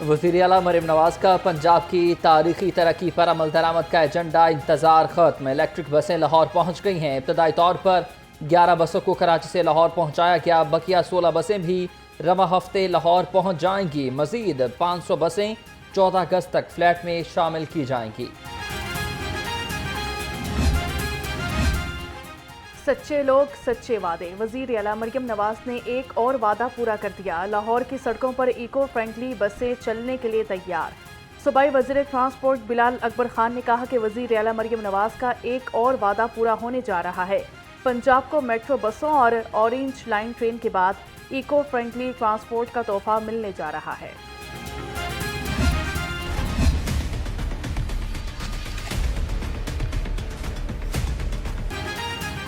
वज़ीर आला मरीम नवाज का पंजाब की तारीखी तरक्की पर अमल दरामद का एजेंडा इंतजार खत्म। इलेक्ट्रिक बसें लाहौर पहुँच गई हैं। इब्तदाई तौर पर 11 बसों को कराची से लाहौर पहुँचाया गया। बकिया 16 बसें भी रवा हफ्ते लाहौर पहुँच जाएंगी। मजीद 500 बसें 14 अगस्त तक फ्लैट में शामिल की जाएंगी। सच्चे लोग सच्चे वादे। वज़ीर आला मरीम नवाज ने एक और वादा पूरा कर दिया। लाहौर की सड़कों पर इको फ्रेंडली बसें चलने के लिए तैयार। सूबाई वज़ीर ट्रांसपोर्ट बिलाल अकबर खान ने कहा कि वज़ीर आला मरीम नवाज का एक और वादा पूरा होने जा रहा है। पंजाब को मेट्रो बसों और ऑरेंज लाइन ट्रेन के बाद इको फ्रेंडली ट्रांसपोर्ट का तोहफा मिलने जा रहा है।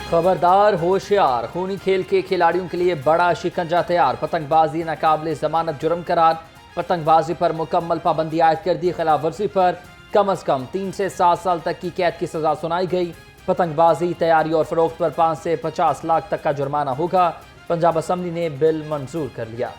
खबरदार होशियार, खूनी खेल के खिलाड़ियों के लिए बड़ा शिकंजा तैयार। पतंगबाजी नाकाबिले जमानत जुर्म करार। पतंगबाजी पर मुकम्मल पाबंदी आयद कर दी। खिलाफ वर्जी पर कम अज कम 3 से 7 साल तक की कैद की सजा सुनाई गई। पतंगबाजी तैयारी और फरोख्त पर 5 से 50 लाख तक का जुर्माना होगा। पंजाब असम्बली ने बिल मंजूर कर लिया।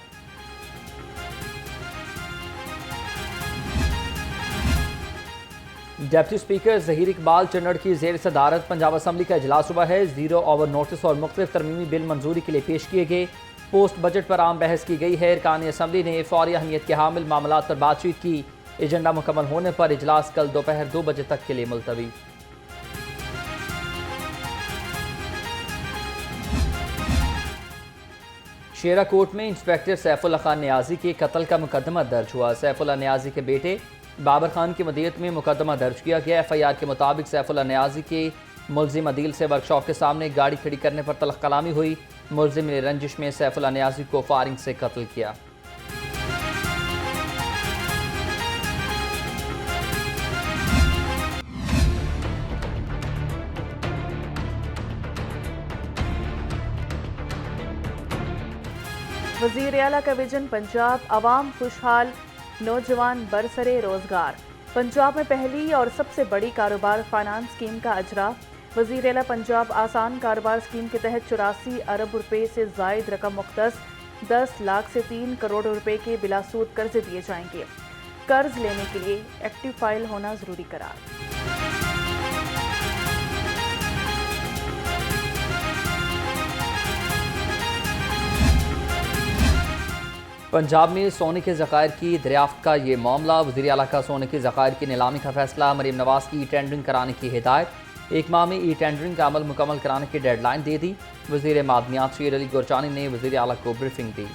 डिप्टी स्पीकर ज़हीर इकबाल चन्नड़ की ज़ेर सदारत पंजाब असम्बली का इजलास हुआ है। 0 ओवर नोटिस और मुख्तलिफ तरमीमी बिल मंजूरी के लिए पेश किए गए। पोस्ट बजट पर आम बहस की गई है। अरकान असम्बली ने फौरी अहमियत के हामिल मामलात पर बातचीत की। एजेंडा मुकम्मल होने पर इजलास कल दोपहर 2 बजे तक के लिए मुलतवी। शेरा कोर्ट में इंस्पेक्टर सैफुल्ला खान नियाजी के कत्ल का मुकदमा दर्ज हुआ। सैफुल्ला नियाजी के बेटे बाबर खान की मदीयत में मुकदमा दर्ज किया गया। FIR के मुताबिक सैफुल्ला नियाजी के मुलजिम अदील से वर्कशॉप के सामने गाड़ी खड़ी करने पर तलख कलामी हुई। मुलजिम ने रंजिश में सैफुल्ला नियाजी को फायरिंग से कत्ल किया। वज़ीर आला का विजन पंजाब अवाम खुशहाल, नौजवान बरसरे रोजगार। पंजाब में पहली और सबसे बड़ी कारोबार फाइनेंस स्कीम का अजरा। वज़ीर आला पंजाब आसान कारोबार स्कीम के तहत 84 अरब रुपए से जायद रकम मुख्तस 10 लाख से 3 करोड़ रुपए के बिलासूद कर्ज दिए जाएंगे। कर्ज लेने के लिए एक्टिव फाइल होना जरूरी करार। पंजाब में सोने के ज़खायर की दरियाफ्त का ये मामला। वज़ीर आला का सोने के ज़खायर की नीलामी का फैसला। मरीम नवाज की टेंडरिंग कराने की हिदायत। 1 माह में टेंडरिंग का अमल मुकम्मल कराने की डेडलाइन दे दी। वज़ीर मादनियात शेर अली गुरजानी ने वज़ीर आला को ब्रीफिंग दी।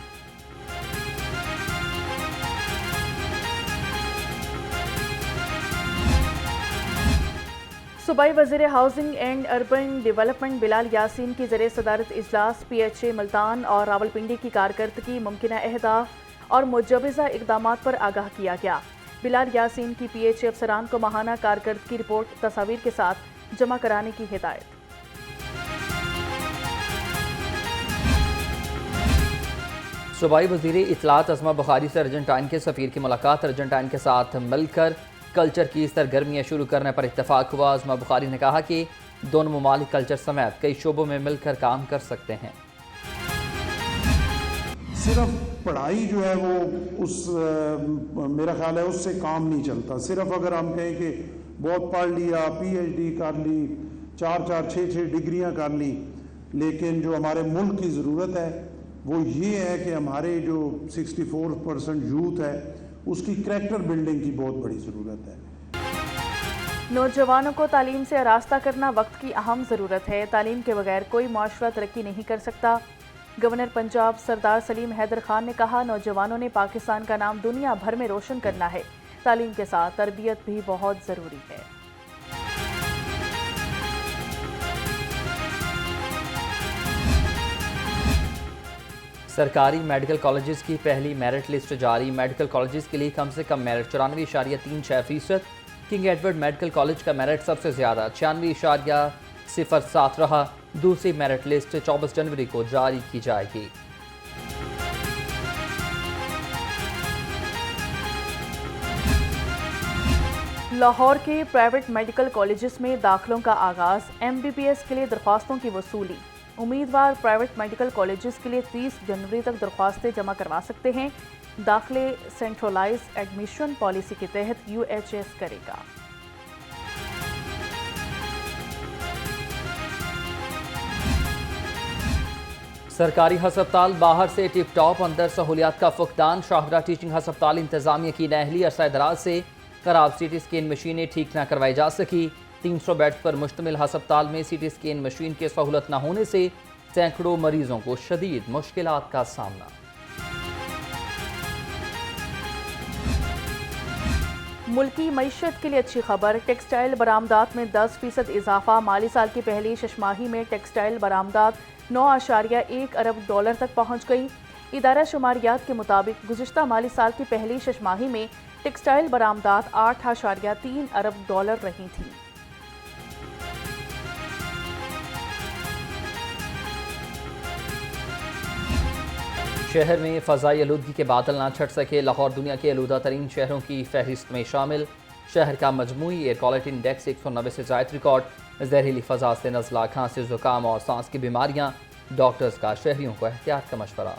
सूबाई वज़ीर housing and urban development Bilal Yasin की ज़रिए सदारत इजलास PHA मुल्तान और रावलपिंडी की कारकर्दगी, मुमकिना अहदाफ और मुजवज़ा इक़दामात पर आगाह किया गया। बिलाल यासीन की PHA अफसरान को माहाना कारकर्दगी रिपोर्ट तस्वीर के साथ जमा कराने की हिदायत। सूबाई वज़ीर इत्तलात अज़मा बुखारी से अर्जेंटाइन के सफ़ीर की मुलाकात। अर्जेंटाइन के साथ मिलकर कल्चर की सरगर्मियाँ शुरू करने पर इत्तफाक हुआ। अज़मा बुखारी ने कहा कि दोनों ममालिक कल्चर समेत कई शोबों में मिलकर काम कर सकते हैं। सिर्फ पढ़ाई जो है वो मेरा ख्याल है उससे काम नहीं चलता। सिर्फ अगर हम कहें कि बहुत पढ़ लिया, PhD कर ली, 4 6 डिग्रियां कर ली, लेकिन जो हमारे मुल्क की ज़रूरत है वो ये है कि हमारे जो 64% यूथ है उसकी करैक्टर बिल्डिंग की बहुत बड़ी ज़रूरत है। नौजवानों को तालीम से आरास्ता करना वक्त की अहम ज़रूरत है। तालीम के बगैर कोई माशरा तरक्की नहीं कर सकता। गवर्नर पंजाब सरदार सलीम हैदर खान ने कहा, नौजवानों ने पाकिस्तान का नाम दुनिया भर में रोशन करना है। तालीम के साथ तरबियत भी बहुत ज़रूरी है। सरकारी मेडिकल कॉलेजेस की पहली मेरिट लिस्ट जारी। मेडिकल कॉलेजेस के लिए कम से cum merit 94.36%। King Edward medical college का मेरिट सबसे ज़्यादा 96.07 रहा। दूसरी मेरिट लिस्ट 24 जनवरी को जारी की जाएगी। लाहौर के प्राइवेट मेडिकल कॉलेजेस में दाखिलों का आगाज़। MBBS के लिए दरख्वास्तों की वसूली। उम्मीदवार प्राइवेट मेडिकल कॉलेजेस के लिए 30 जनवरी तक दरख्वास्तें जमा करवा सकते हैं। दाखिले सेंट्रलाइज एडमिशन पॉलिसी के तहत UHS करेगा। सरकारी हस्पताल बाहर से टिप टॉप, अंदर सहूलियात का फुकदान। शाहदरा टीचिंग हस्पताल इंतजामिया की नाअहली, अरसा दराज से खराब CT स्कैन मशीनें ठीक न करवाई जा सकी। 300 बेड पर मुश्तमिल हस्पताल में CT स्कैन मशीन की सहूलत न होने से सैकड़ों मरीजों को शदीद मुश्किलात का सामना। मुल्की मईशत के लिए अच्छी खबर, टेक्सटाइल बरामदात में 10% इजाफा। माली साल की पहली छमाही में टेक्सटाइल बरामदात 9.1 अरब डॉलर तक पहुंच गई। इदारा शुमारियात के मुताबिक गुज़िश्ता माली साल की पहली छमाही में टेक्सटाइल बरामदात 8.3 अरब डॉलर रही थी। शहर में फ़ज़ाई आलूदगी के बादल ना छट सके। लाहौर दुनिया के आलूदा तरीन शहरों की फहरिस्त में शामिल। शहर का मजमूई एयर क्वालिटी इंडेक्स 190 से जायद रिकॉर्ड। जहरीली फ़ज़ा से नज़ला, खांसी, ज़ुकाम और सांस की बीमारियां। डॉक्टर्स का शहरियों को एहतियात का मशवरा।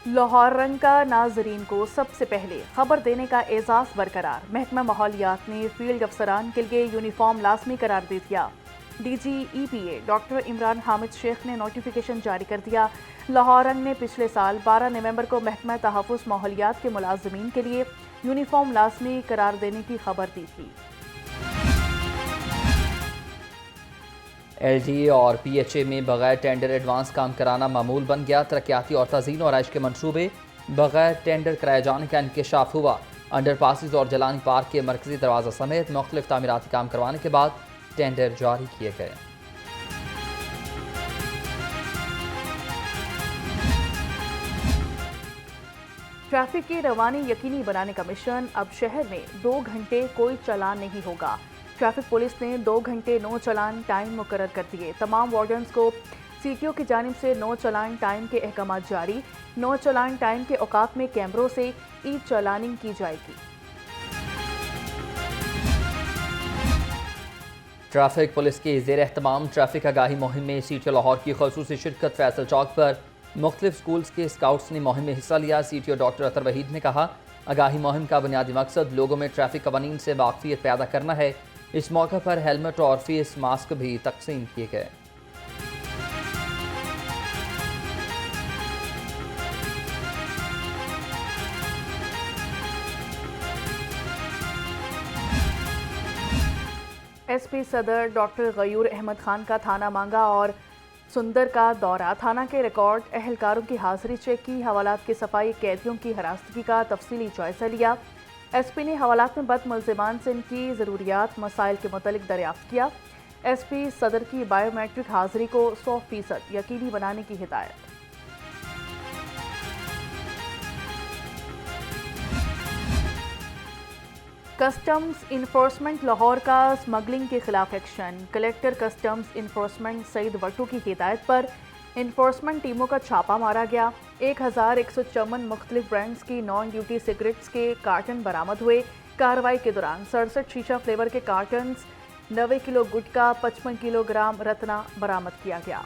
लाहौर रंग का नाजरीन को सबसे पहले खबर देने का एजाज़ बरकरार। महकमा माहौलियात ने फील्ड अफसरान के लिए यूनिफॉर्म लाजमी करार दे दिया। DG EPA doctor Imran Hamid Sheikh ने नोटिफिकेशन जारी कर दिया। लाहौर रंग ने पिछले साल 12 नवंबर को महकमा तहफ़्फ़ुज़ माहौलियात के मुलाजमीन के लिए यूनिफॉर्म लाजमी करार देने की खबर दी थी। LDA और PHA में बगैर टेंडर एडवांस काम कराना मामूल बन गया। तरक्याती और तज़ीन और आइश के मनसूबे बगैर टेंडर कराए जाने का इंकशाफ हुआ। अंडर पासिस और जलानी पार्क के मरकजी दरवाज़ा समेत मुख्तलिफ तामीराती काम करवाने के बाद टेंडर जारी किए गए। ट्रैफिक की रवानी यकीनी बनाने का मिशन, अब शहर में 2 घंटे कोई चालान नहीं होगा। ट्रैफिक पुलिस ने 2 घंटे नो चालान टाइम मुकर्रर कर दिए। तमाम वार्डन्स को CTO की जानिब से नो चालान टाइम के अहकामात जारी। नो चालान टाइम के औकात में कैमरों से ई चालानिंग की जाएगी। ट्रैफिक पुलिस की ज़ेर एहतमाम ट्रैफिक आगाही मुहिम में CTO लाहौर की ख़ुसूसी शिरकत। फैसल चौक पर मुख्तलिफ स्कूल्स के स्काउट्स ने मुहिम में हिस्सा लिया। CTO डॉक्टर अतर वहीद ने कहा, आगाही मुहिम का बुनियादी मकसद लोगों में ट्रैफिक कवानीन से वाकफियत पैदा करना है। इस मौके पर हेलमेट और फेस मास्क भी तकसीम किए गए। SP सदर डॉक्टर गयूर अहमद खान का थाना मांगा और सुंदर का दौरा। थाना के रिकॉर्ड अहलकारों की हाजिरी चेक की। हवालात की सफाई, कैदियों की हरासगी का तफसीली जायजा लिया। SP ने हवालात में बद मुल्ज़िमान से इनकी ज़रूरियात मसाइल के मुतल्लिक दरियाफ्त किया। SP सदर की बायोमेट्रिक हाजिरी को 100% यकीनी बनाने की हिदायत। कस्टम्स इन्फोर्समेंट लाहौर का स्मगलिंग के खिलाफ action. Collector customs enforcement Saeed Wattoo की हिदायत पर इन्फोर्समेंट टीमों का छापा मारा गया। 1154 मुख्तलिफ ब्रांड्स की नॉन ड्यूटी सिगरेट्स के कार्टन बरामद हुए। कार्रवाई के दौरान 67 शीशा फ्लेवर के कार्टन्स, 90 किलो गुटखा, 55 किलोग्राम रत्ना बरामद किया गया।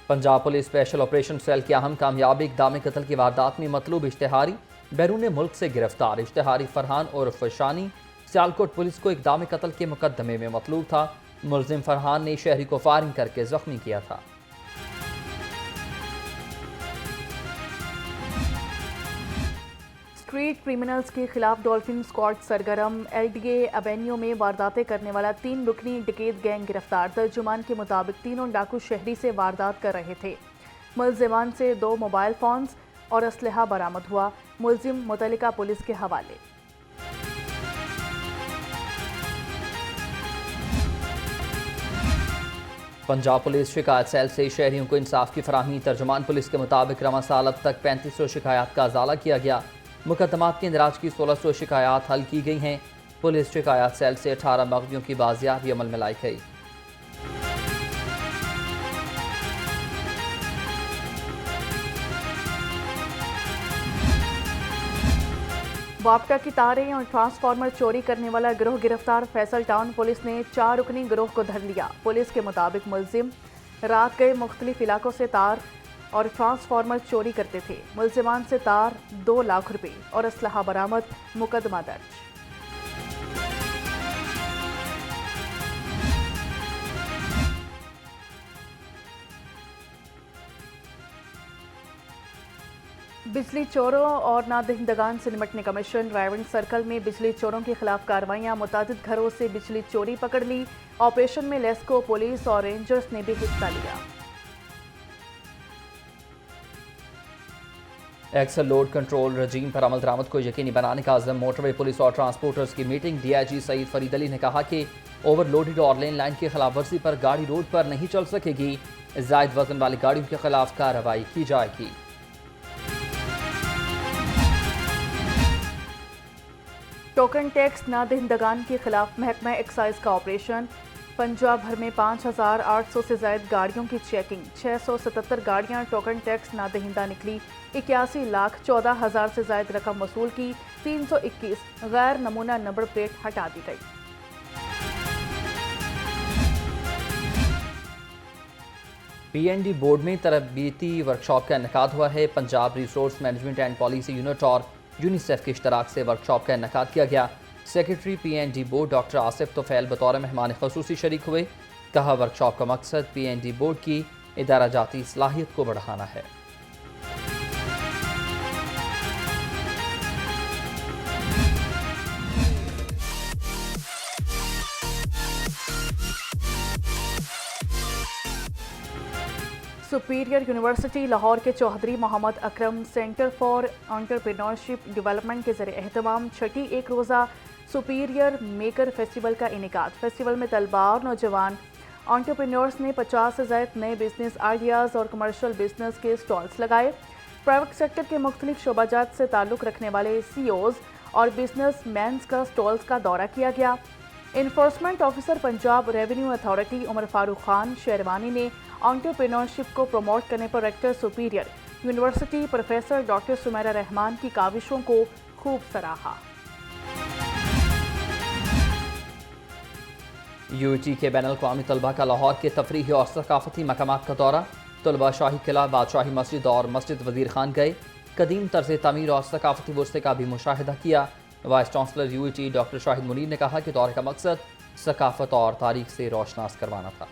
Punjab police special operation cell की अहम कामयाबी, इक़दाम कत्ल की वारदात में मतलूब इश्तिहारी बैरून मुल्क से गिरफ्तार। इश्तिहारी फरहान उर्फ शानी सियालकोट पुलिस को इक़दाम कत्ल के मुकदमे में मतलूब था। मुलजिम फरहान ने शहरी को फायरिंग करके जख्मी किया था। स्ट्रीट क्रिमिनल्स के खिलाफ डॉल्फिन स्क्वाड सरगर्म। LDA एवेन्यू में वारदातें करने वाला 3 रुकनी डकैत गैंग गिरफ्तार। तर्जुमान के मुताबिक तीनों डाकू शहरी से वारदात कर रहे थे। मुलजिमान से 2 मोबाइल फोन्स और असलहा बरामद हुआ। मुलजिम मुतल्लिका पुलिस के हवाले। पंजाब पुलिस शिकायत सेल से शहरियों को इंसाफ की फराहमी। तर्जुमान पुलिस के मुताबिक रवां साल अब तक 3500 शिकायत का अजाला किया गया। मुकदमात के इंदराज की 1600 शिकायत हल की गई हैं। पुलिस शिकायत सेल से 18 मगजियों की बाजियाबी अमल में लाई गई। वापटा की तारें और ट्रांसफार्मर चोरी करने वाला गिरोह गिरफ्तार। फैसल टाउन पुलिस ने 4 रुकनी गिरोह को धर लिया। पुलिस के मुताबिक मुलजिम रात गए मुख्तलिफ इलाकों से तार और ट्रांसफार्मर चोरी करते थे। मुलजिमान से तार, 2 लाख रुपए और असलहा बरामद। मुकदमा दर्ज। बिजली चोरों और नादहिंदगान से निपटने का मिशन। रायगढ़ सर्कल में बिजली चोरों के खिलाफ कार्रवाइयां। मुतादिद घरों से बिजली चोरी पकड़ ली। ऑपरेशन में लेस्को पुलिस और रेंजर्स ने भी हिस्सा लिया। एक्सल लोड कंट्रोल रजीम पर अमल दरामद को यकीनी बनाने का आज़म। मोटरवे पुलिस और ट्रांसपोर्टर्स की मीटिंग। DIG सईद फरीद अली ने कहा कि ओवरलोडेड और लेन लाइन की खिलाफ वर्जी पर गाड़ी रोड पर नहीं चल सकेगी। जायद वजन वाली गाड़ियों के खिलाफ कार्रवाई की जाएगी। टोकन टैक्स नादहिंदगान के खिलाफ महकमा एक्साइज का ऑपरेशन। पंजाब भर में 5,800 से ज्यादा गाड़ियों की चेकिंग। 677 गाड़ियां टोकन टैक्स नादहिंदा निकली। 81,14,000 से ज्यादा रकम वसूल की। 321 गैर नमूना नंबर प्लेट हटा दी गई। PND बोर्ड में तरबियती वर्कशॉप का इनेकाद हुआ है। Punjab resource management and policy unit और यूनिसेफ के इश्तराक से वर्कशॉप का इनेकाद किया गया। Secretary PND board doctor Asif Tufail बतौर मेहमान ख़ुसूसी शरीक हुए। कहा वर्कशॉप का मकसद PND बोर्ड की इदारा जाती सलाहियत को बढ़ाना है। सुपीरियर यूनिवर्सिटी लाहौर के Chaudhary Mohammad Akram centre for entrepreneurship development के ज़रिए एहतमाम छठी एक रोज़ा सुपीरियर मेकर फेस्टिवल का इनेकाद। फेस्टिवल में तलबा और नौजवान एंटरप्रेन्योर्स ने 50 से ज़ायद नए बिजनेस आइडियाज़ और कमर्शियल बिजनेस के स्टॉल्स लगाए। प्राइवेट सेक्टर के मुख्तलिफ शोबाजात से ताल्लुक़ रखने वाले CEOs और बिजनेस मैन्स का स्टॉल्स का दौरा किया गया। Enforcement officer Punjab revenue authority Umar Farooq Khan Sherwani ने एंटरप्रेन्योरशिप को प्रमोट करने पर rector superior university professor doctor Sumaira Rehman की काविशों को खूब सराहा। UT के बैनुल-अक़वामी तलबा का लाहौर के तफरीही और सकाफती मकामात का दौरा। तलबा शाही किला, बादशाही मस्जिद और मस्जिद वज़ीर खान गए। कदीम तर्ज़ तमीर और सकाफती वर्से का भी मुशाहिदा किया। Vice chancellor UT doctor Shahid Munir ने कहा कि दौरे का मकसद सकाफत और तारीख से रोशनास करवाना था।